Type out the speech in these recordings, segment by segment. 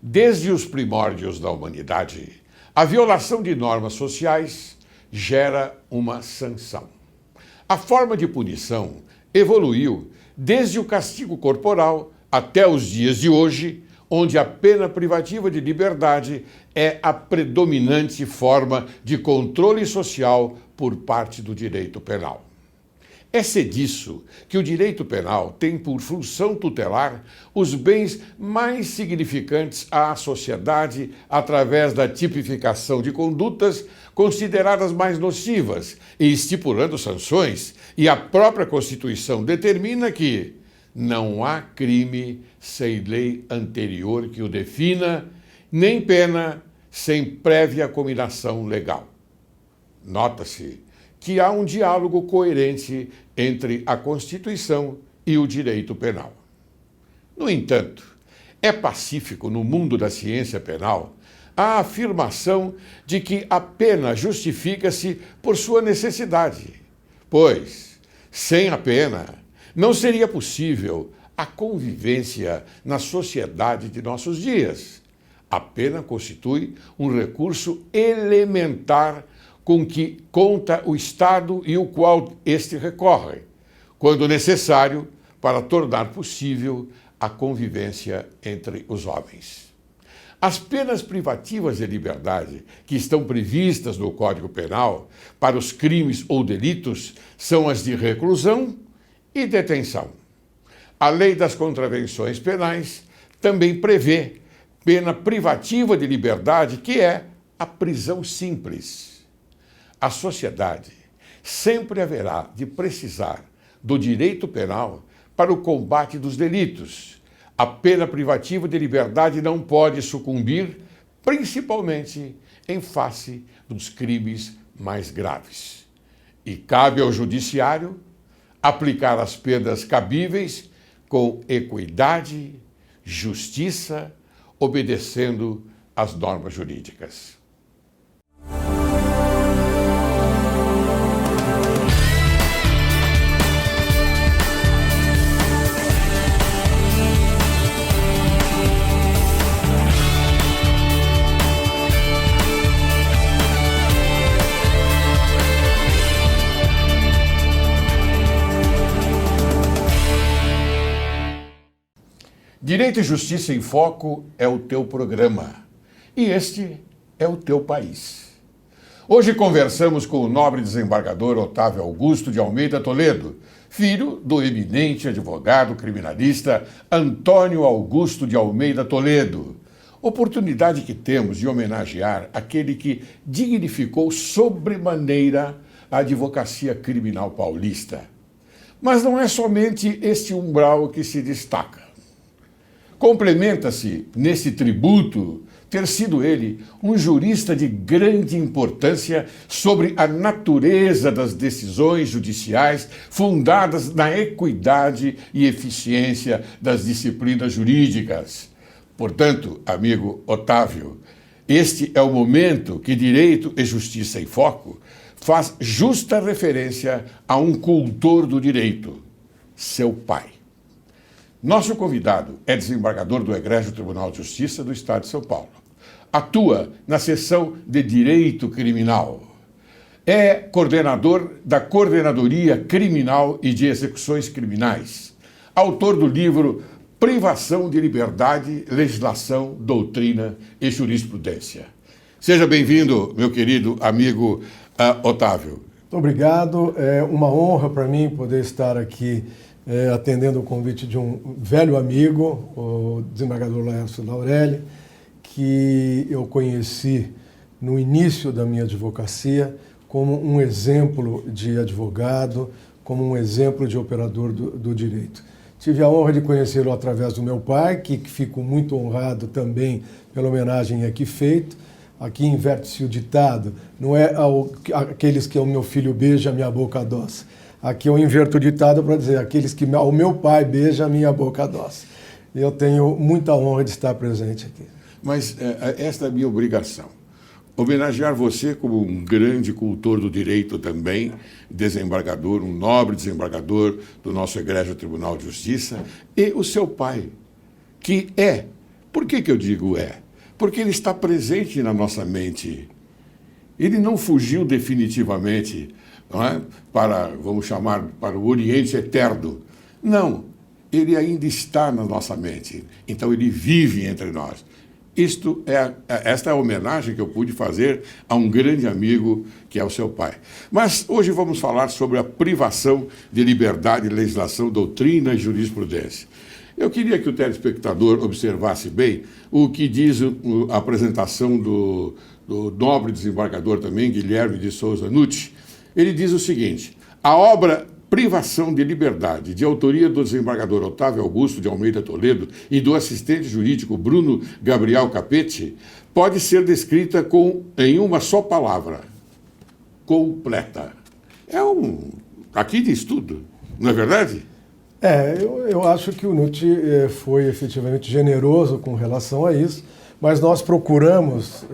Desde os primórdios da humanidade, a violação de normas sociais gera uma sanção. A forma de punição evoluiu desde o castigo corporal até os dias de hoje, onde a pena privativa de liberdade é a predominante forma de controle social por parte do direito penal. É disso que o direito penal tem por função tutelar os bens mais significantes à sociedade através da tipificação de condutas consideradas mais nocivas e estipulando sanções, e a própria Constituição determina que não há crime sem lei anterior que o defina, nem pena sem prévia cominação legal. Nota-se que há um diálogo coerente entre a Constituição e o direito penal. No entanto, é pacífico no mundo da ciência penal a afirmação de que a pena justifica-se por sua necessidade, pois, sem a pena, não seria possível a convivência na sociedade de nossos dias. A pena constitui um recurso elementar com que conta o Estado e o qual este recorre, quando necessário, para tornar possível a convivência entre os homens. As penas privativas de liberdade que estão previstas no Código Penal para os crimes ou delitos são as de reclusão e detenção. A Lei das Contravenções Penais também prevê pena privativa de liberdade, que é a prisão simples. A sociedade sempre haverá de precisar do direito penal para o combate dos delitos. A pena privativa de liberdade não pode sucumbir, principalmente em face dos crimes mais graves. E cabe ao judiciário aplicar as penas cabíveis com equidade, justiça, obedecendo às normas jurídicas. Direito e Justiça em Foco é o teu programa e este é o teu país. Hoje conversamos com o nobre desembargador Otávio Augusto de Almeida Toledo, filho do eminente advogado criminalista Antônio Augusto de Almeida Toledo. Oportunidade que temos de homenagear aquele que dignificou sobremaneira a advocacia criminal paulista. Mas não é somente este umbral que se destaca. Complementa-se, nesse tributo, ter sido ele um jurista de grande importância sobre a natureza das decisões judiciais fundadas na equidade e eficiência das disciplinas jurídicas. Portanto, amigo Otávio, este é o momento que Direito e Justiça em Foco faz justa referência a um cultor do direito, seu pai. Nosso convidado é desembargador do Egrégio Tribunal de Justiça do Estado de São Paulo. Atua na seção de Direito Criminal. É coordenador da Coordenadoria Criminal e de Execuções Criminais. Autor do livro Privação de Liberdade, Legislação, Doutrina e Jurisprudência. Seja bem-vindo, meu querido amigo Otávio. Muito obrigado. É uma honra para mim poder estar aqui atendendo o convite de um velho amigo, o desembargador Laércio Laurelli, que eu conheci no início da minha advocacia como um exemplo de advogado, como um exemplo de operador do direito. Tive a honra de conhecê-lo através do meu pai, que fico muito honrado também pela homenagem aqui feita. Aqui inverte-se o ditado, não é aqueles que o meu filho beija, a minha boca adoça. Aqui eu inverto o ditado para dizer aqueles que o meu pai beija, a minha boca adoça. Eu tenho muita honra de estar presente aqui. Mas esta é a minha obrigação. Homenagear você como um grande cultor do direito também, desembargador, um nobre desembargador do nosso Egrégio Tribunal de Justiça, e o seu pai, que é Por que eu digo é? Porque ele está presente na nossa mente. Ele não fugiu definitivamente, não é? Para, vamos chamar, para o Oriente Eterno. Não, ele ainda está na nossa mente. Então ele vive entre nós. Esta é a homenagem que eu pude fazer a um grande amigo que é o seu pai. Mas hoje vamos falar sobre a privação de liberdade, legislação, doutrina e jurisprudência. Eu queria que o telespectador observasse bem o que diz a apresentação do nobre desembargador também, Guilherme de Souza Nucci. Ele diz o seguinte: a obra Privação de Liberdade, de autoria do desembargador Otávio Augusto de Almeida Toledo e do assistente jurídico Bruno Gabriel Capete, pode ser descrita em uma só palavra: completa. Aqui diz tudo, não é verdade? Eu acho que o Nucci foi efetivamente generoso com relação a isso, mas nós procuramos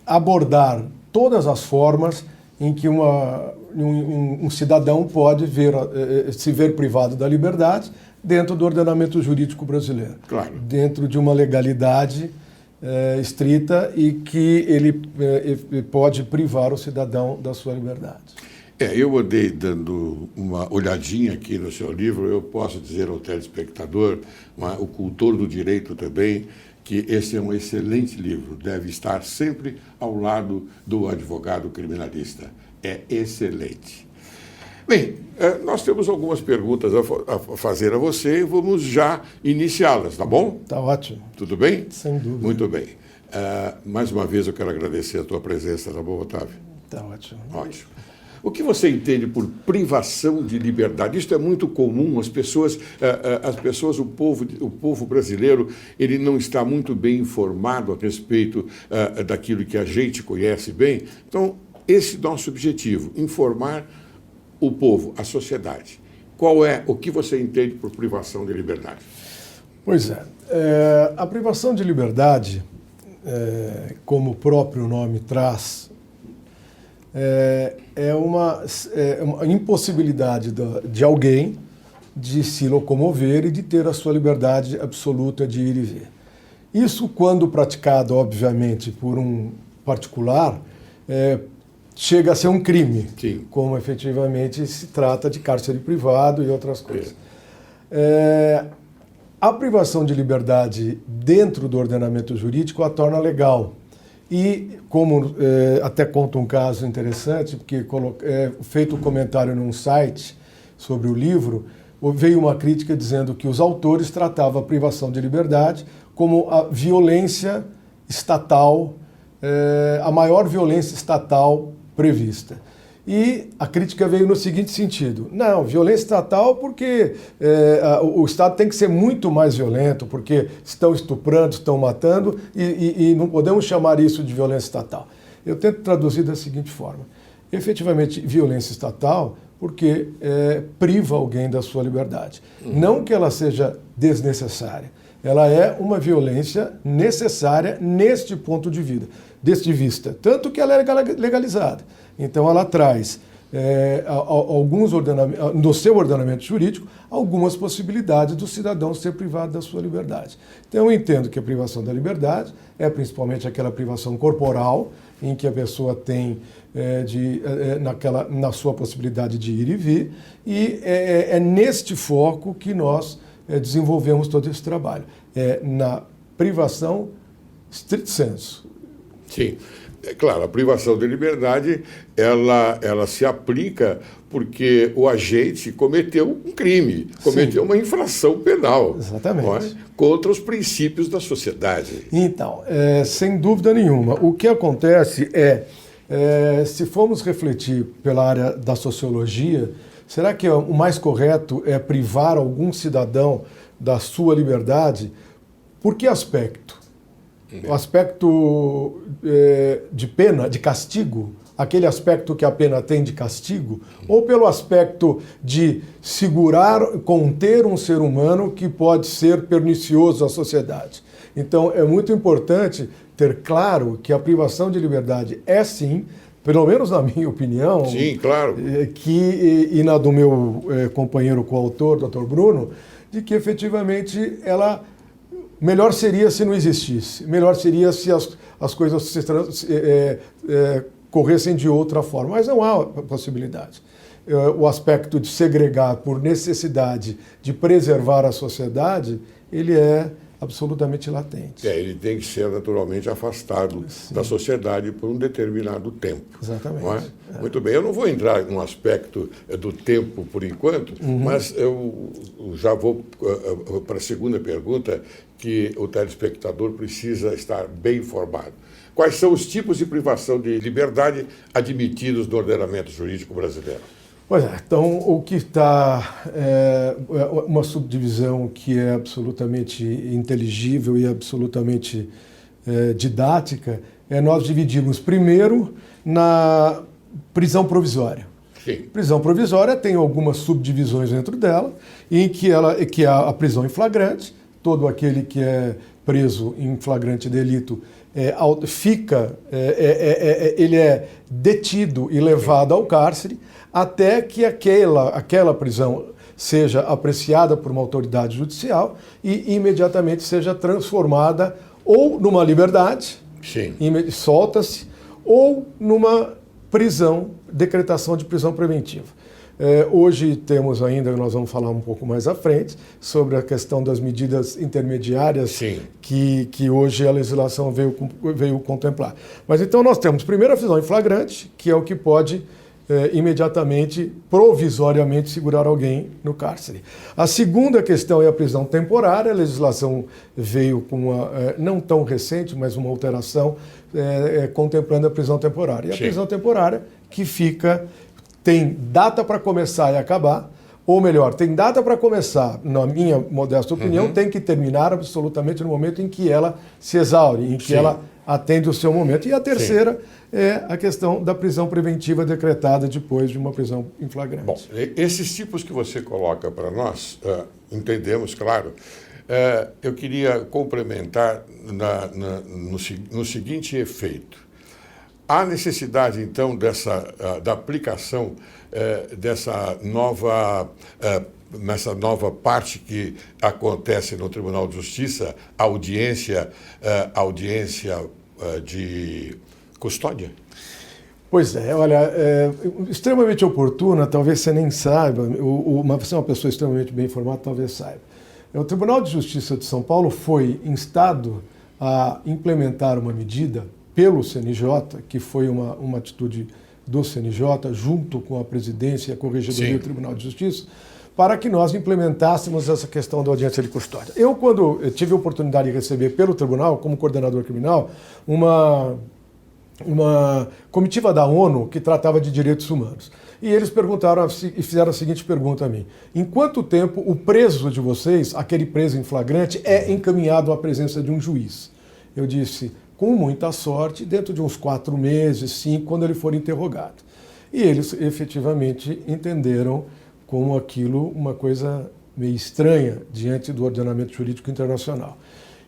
abordar todas as formas em que um cidadão pode se ver privado da liberdade dentro do ordenamento jurídico brasileiro. Claro. Dentro de uma legalidade estrita e que ele pode privar o cidadão da sua liberdade. Eu andei dando uma olhadinha aqui no seu livro. Eu posso dizer ao telespectador, o cultor do direito também, que esse é um excelente livro, deve estar sempre ao lado do advogado criminalista. É excelente. Bem, nós temos algumas perguntas a fazer a você e vamos já iniciá-las, tá bom? Tá ótimo. Tudo bem? Sem dúvida. Muito bem. Mais uma vez eu quero agradecer a tua presença, tá bom, Otávio? Tá ótimo. Ótimo. O que você entende por privação de liberdade? Isso é muito comum. As pessoas, o povo brasileiro, ele não está muito bem informado a respeito daquilo que a gente conhece bem. Então, esse é nosso objetivo: informar o povo, a sociedade. O que você entende por privação de liberdade? Pois é. A privação de liberdade, como o próprio nome traz, é uma impossibilidade de alguém de se locomover e de ter a sua liberdade absoluta de ir e vir. Isso, quando praticado, obviamente, por um particular, chega a ser um crime, Sim. Como efetivamente se trata de cárcere privado e outras coisas. A privação de liberdade dentro do ordenamento jurídico a torna legal. E, como até conta um caso interessante, porque feito um comentário num site sobre o livro, veio uma crítica dizendo que os autores tratavam a privação de liberdade como a violência estatal, a maior violência estatal prevista. E a crítica veio no seguinte sentido: não, violência estatal porque o Estado tem que ser muito mais violento, porque estão estuprando, estão matando, e não podemos chamar isso de violência estatal. Eu tento traduzir da seguinte forma: efetivamente, violência estatal porque priva alguém da sua liberdade. Não que ela seja desnecessária. Ela é uma violência necessária neste ponto de vista, tanto que ela é legalizada. Então ela traz no seu ordenamento jurídico algumas possibilidades do cidadão ser privado da sua liberdade. Então eu entendo que a privação da liberdade é principalmente aquela privação corporal em que a pessoa tem na sua possibilidade de ir e vir, e é neste foco que nós desenvolvemos todo esse trabalho. Na privação stricto sensu. Sim. É claro, a privação de liberdade, ela se aplica porque o agente cometeu um crime, cometeu uma infração penal. Exatamente. Contra os princípios da sociedade. Então, sem dúvida nenhuma, o que acontece se formos refletir pela área da sociologia, será que o mais correto é privar algum cidadão da sua liberdade? Por que aspecto? O aspecto de pena, de castigo, aquele aspecto que a pena tem de castigo, ou pelo aspecto de segurar, conter um ser humano que pode ser pernicioso à sociedade. Então, é muito importante ter claro que a privação de liberdade é sim, pelo menos na minha opinião, sim, claro, e na do meu companheiro coautor, Dr. Bruno, de que efetivamente ela melhor seria se não existisse, melhor seria se as coisas corressem de outra forma, mas não há possibilidade. O aspecto de segregar por necessidade de preservar a sociedade, ele é absolutamente latente. Ele tem que ser naturalmente afastado da sociedade por um determinado tempo. Exatamente. Não é? Muito bem, eu não vou entrar no aspecto do tempo por enquanto, mas eu já vou para a segunda pergunta, que o telespectador precisa estar bem informado. Quais são os tipos de privação de liberdade admitidos no ordenamento jurídico brasileiro? Pois é, então o que está uma subdivisão que é absolutamente inteligível e absolutamente didática, nós dividimos primeiro na prisão provisória. Sim. Prisão provisória tem algumas subdivisões dentro dela, em que há a prisão em flagrante, todo aquele que é preso em flagrante delito ele é detido e levado ao cárcere até que aquela prisão seja apreciada por uma autoridade judicial e imediatamente seja transformada ou numa liberdade, solta-se, ou numa prisão, decretação de prisão preventiva. Hoje temos ainda, nós vamos falar um pouco mais à frente, sobre a questão das medidas intermediárias que hoje a legislação veio contemplar. Mas então nós temos primeiro a prisão em flagrante, que é o que pode imediatamente, provisoriamente, segurar alguém no cárcere. A segunda questão é a prisão temporária. A legislação veio com uma, não tão recente, mas uma alteração contemplando a prisão temporária. E a prisão temporária que tem data para começar e acabar, ou melhor, tem data para começar, na minha modesta opinião, tem que terminar absolutamente no momento em que ela se exaure, em que ela atende o seu momento. E a terceira é a questão da prisão preventiva decretada depois de uma prisão em flagrante. Bom, esses tipos que você coloca para nós, entendemos, claro. Eu queria complementar no seguinte efeito. Há necessidade, então, da aplicação nessa nova parte que acontece no Tribunal de Justiça, audiência de custódia? Pois é, olha, extremamente oportuna, talvez você nem saiba, você é uma pessoa extremamente bem informada, talvez saiba. O Tribunal de Justiça de São Paulo foi instado a implementar uma medida pelo CNJ, que foi uma atitude do CNJ, junto com a presidência e a Corregedoria do Tribunal de Justiça, para que nós implementássemos essa questão da audiência de custódia. Quando eu tive a oportunidade de receber pelo tribunal, como coordenador criminal, uma comitiva da ONU que tratava de direitos humanos. E eles perguntaram e fizeram a seguinte pergunta a mim: em quanto tempo o preso de vocês, aquele preso em flagrante, é encaminhado à presença de um juiz? Eu disse: com muita sorte, dentro de uns 4 meses, 5, quando ele for interrogado. E eles efetivamente entenderam como aquilo uma coisa meio estranha diante do ordenamento jurídico internacional.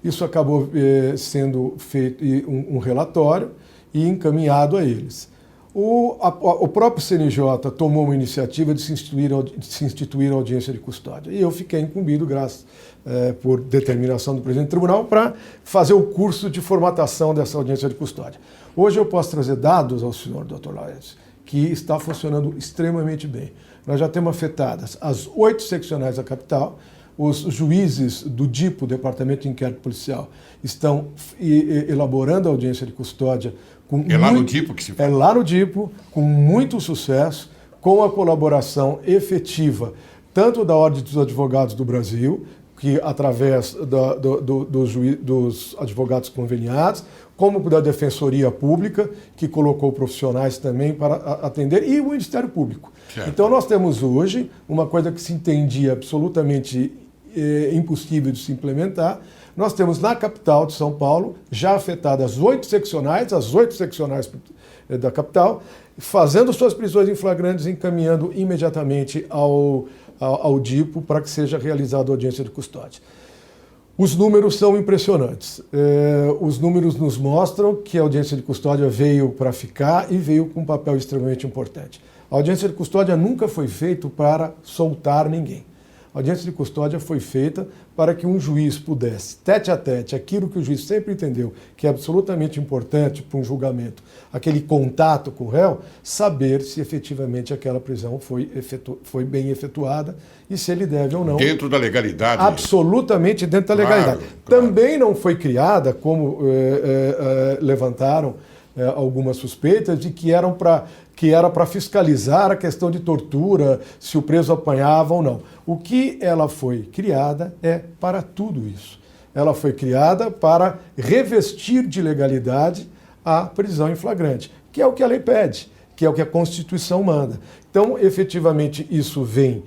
Isso acabou sendo feito um relatório e encaminhado a eles. O próprio CNJ tomou uma iniciativa de se instituir a audiência de custódia. E eu fiquei incumbido, por determinação do presidente do tribunal, para fazer o curso de formatação dessa audiência de custódia. Hoje eu posso trazer dados ao senhor, Dr. Laércio, que está funcionando extremamente bem. Nós já temos afetadas as 8 seccionais da capital. Os juízes do DIPO, Departamento de Inquérito Policial, estão elaborando a audiência de custódia. Lá no DIPO que se faz? É lá no DIPO, com muito sucesso, com a colaboração efetiva, tanto da Ordem dos Advogados do Brasil, que através dos advogados conveniados, como da Defensoria Pública, que colocou profissionais também para atender, e o Ministério Público. Certo. Então nós temos hoje uma coisa que se entendia absolutamente impossível de se implementar. Nós temos na capital de São Paulo, já afetadas as 8 seccionais da capital, fazendo suas prisões em flagrantes, encaminhando imediatamente ao DIPO para que seja realizada a audiência de custódia. Os números são impressionantes. Os números nos mostram que a audiência de custódia veio para ficar e veio com um papel extremamente importante. A audiência de custódia nunca foi feita para soltar ninguém. A audiência de custódia foi feita para que um juiz pudesse, tete a tete, aquilo que o juiz sempre entendeu que é absolutamente importante para um julgamento, aquele contato com o réu, saber se efetivamente aquela prisão foi bem efetuada e se ele deve ou não. Dentro da legalidade. Absolutamente dentro da legalidade. Claro. Também não foi criada, como levantaram algumas suspeitas, de que era para fiscalizar a questão de tortura, se o preso apanhava ou não. O que ela foi criada é para tudo isso. Ela foi criada para revestir de legalidade a prisão em flagrante, que é o que a lei pede, que é o que a Constituição manda. Então, efetivamente, isso vem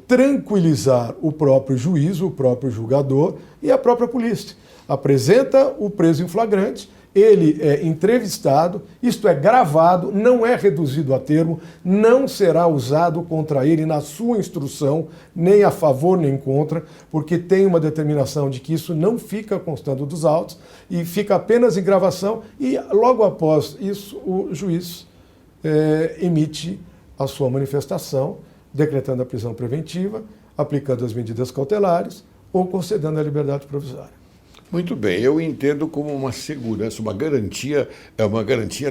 tranquilizar o próprio juiz, o próprio julgador e a própria polícia. Apresenta o preso em flagrante, ele é entrevistado, isto é gravado, não é reduzido a termo, não será usado contra ele na sua instrução, nem a favor nem contra, porque tem uma determinação de que isso não fica constando dos autos e fica apenas em gravação e logo após isso o juiz emite a sua manifestação, decretando a prisão preventiva, aplicando as medidas cautelares ou concedendo a liberdade provisória. Muito bem, eu entendo como uma segurança, uma garantia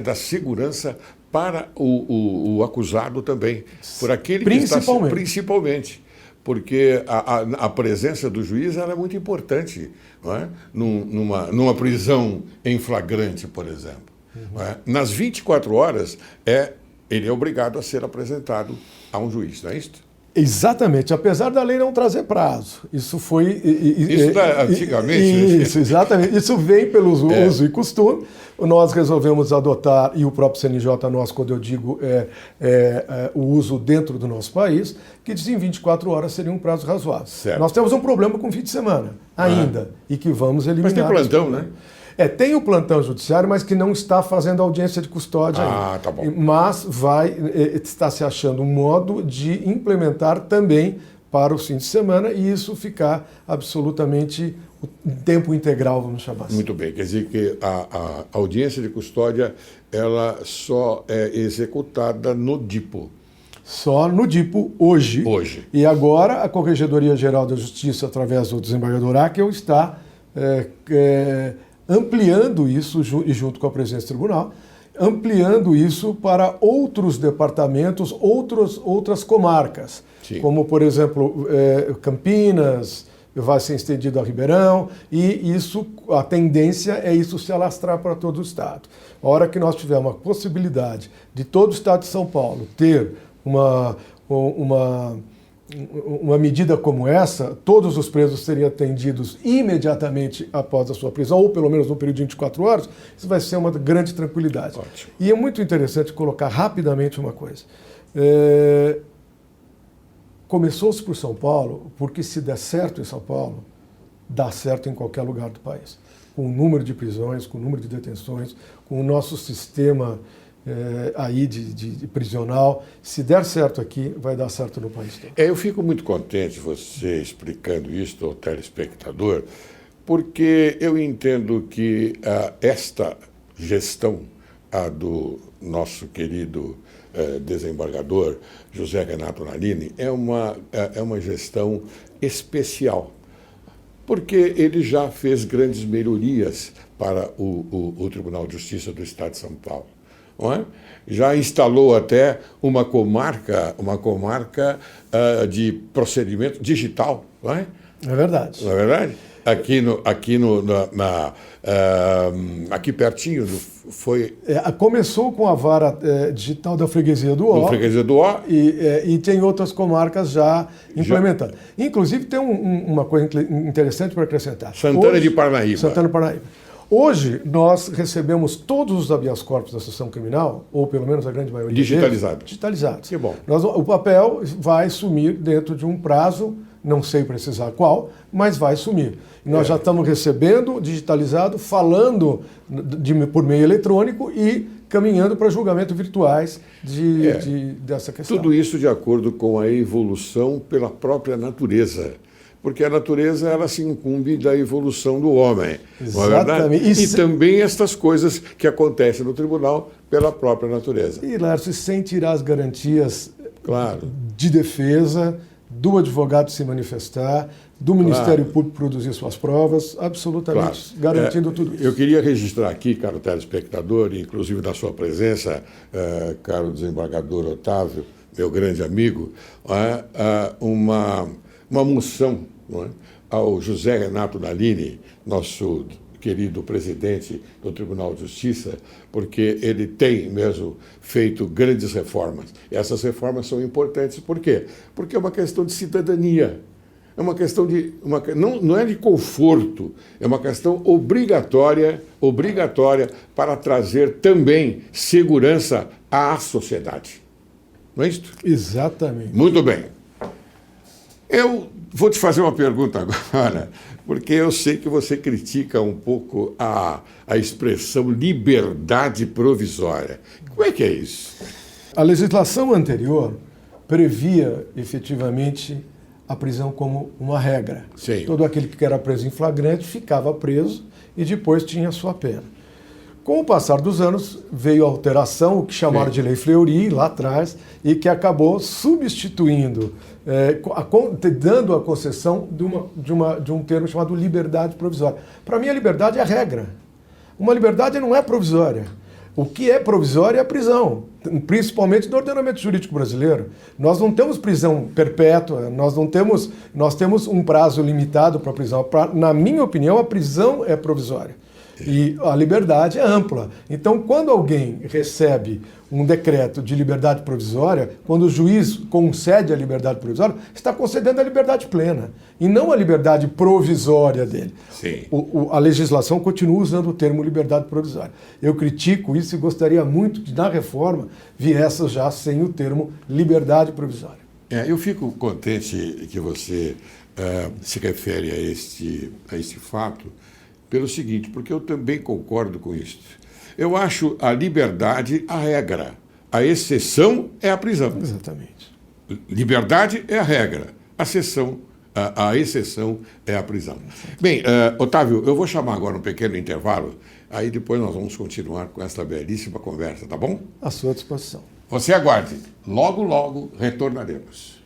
da segurança para o acusado também, por aquele que está principalmente, porque a presença do juiz ela é muito importante, não é? Numa prisão em flagrante, por exemplo. Não é? Nas 24 horas, ele é obrigado a ser apresentado a um juiz, não é isso? Exatamente, apesar da lei não trazer prazo. Isso foi... Isso antigamente? Isso, exatamente. Isso vem pelo uso e costume. Nós resolvemos adotar, e o próprio CNJ nosso, quando eu digo o uso dentro do nosso país, que diz em 24 horas seria um prazo razoável. Certo. Nós temos um problema com fim de semana ainda, e que vamos eliminar. Mas tem plantão, né? Tem o plantão judiciário, mas que não está fazendo audiência de custódia ainda. Tá bom. Mas está se achando um modo de implementar também para o fim de semana e isso ficar absolutamente tempo integral, vamos chamar assim. Muito bem, quer dizer que a audiência de custódia ela só é executada no DIPO. Só no DIPO hoje. E agora a Corregedoria Geral da Justiça, através do desembargador Akel, está ampliando isso, e junto com a presidência do tribunal, ampliando isso para outros departamentos, outras comarcas. Sim. Como, por exemplo, Campinas, vai ser estendido a Ribeirão, e isso, a tendência é isso se alastrar para todo o estado. A hora que nós tivermos a possibilidade de todo o estado de São Paulo ter uma medida como essa, todos os presos seriam atendidos imediatamente após a sua prisão, ou pelo menos no período de 24 horas, isso vai ser uma grande tranquilidade. Ótimo. E é muito interessante colocar rapidamente uma coisa. Começou-se por São Paulo, porque se der certo em São Paulo, dá certo em qualquer lugar do país. Com o número de prisões, com o número de detenções, com o nosso sistema aí de prisional. Se der certo aqui, vai dar certo no país todo. Eu fico muito contente você explicando isso ao telespectador, porque eu entendo que esta gestão do nosso querido desembargador José Renato Nalini é uma gestão especial, porque ele já fez grandes melhorias para o Tribunal de Justiça do Estado de São Paulo. Não é? Já instalou até uma comarca de procedimento digital, não é? É verdade. Não é verdade? Aqui pertinho foi... começou com a vara digital da Freguesia do Ó. E tem outras comarcas já implementando. Inclusive tem uma coisa interessante para acrescentar. Santana de Parnaíba. Hoje, nós recebemos todos os habeas corpus da sessão criminal, ou pelo menos a grande maioria digitalizados. Que bom. O papel vai sumir dentro de um prazo, não sei precisar qual, mas vai sumir. E nós já estamos recebendo, digitalizado, falando por meio eletrônico e caminhando para julgamento virtuais dessa questão. Tudo isso de acordo com a evolução pela própria natureza. Porque a natureza ela se incumbe da evolução do homem. Exatamente. Não é verdade? E também estas coisas que acontecem no tribunal pela própria natureza. E, Lércio, sem tirar as garantias claro. de defesa, do advogado se manifestar, do Ministério Público produzir suas provas, absolutamente garantindo tudo isso. Eu queria registrar aqui, caro telespectador, inclusive da sua presença, caro desembargador Otávio, meu grande amigo, uma moção, não é, ao José Renato Nalini, nosso querido presidente do Tribunal de Justiça, porque ele tem mesmo feito grandes reformas. E essas reformas são importantes. Por quê? Porque é uma questão de cidadania. É uma questão de... não é de conforto, é uma questão obrigatória para trazer também segurança à sociedade. Não é isso? Exatamente. Muito bem. Eu vou te fazer uma pergunta agora, porque eu sei que você critica um pouco a expressão liberdade provisória. Como é que é isso? A legislação anterior previa, efetivamente, a prisão como uma regra. Sim. Todo aquele que era preso em flagrante ficava preso e depois tinha sua pena. Com o passar dos anos, veio a alteração, o que chamaram de Lei Fleury, lá atrás, e que acabou substituindo, dando a concessão de um termo chamado liberdade provisória. Para mim, a liberdade é a regra. Uma liberdade não é provisória. O que é provisório é a prisão, principalmente no ordenamento jurídico brasileiro. Nós não temos prisão perpétua, nós temos um prazo limitado para a prisão. Na minha opinião, a prisão é provisória. E a liberdade é ampla. Então, quando alguém recebe um decreto de liberdade provisória, quando o juiz concede a liberdade provisória, está concedendo a liberdade plena, e não a liberdade provisória dele. Sim. A legislação continua usando o termo liberdade provisória. Eu critico isso e gostaria muito que, na reforma, viesse já sem o termo liberdade provisória. Eu fico contente que você se refere a este fato, pelo seguinte, porque eu também concordo com isso. Eu acho a liberdade a regra, a exceção é a prisão. Exatamente. Liberdade é a regra, a exceção é a prisão. Bem, Otávio, eu vou chamar agora um pequeno intervalo, aí depois nós vamos continuar com essa belíssima conversa, tá bom? À sua disposição. Você aguarde, logo, logo retornaremos.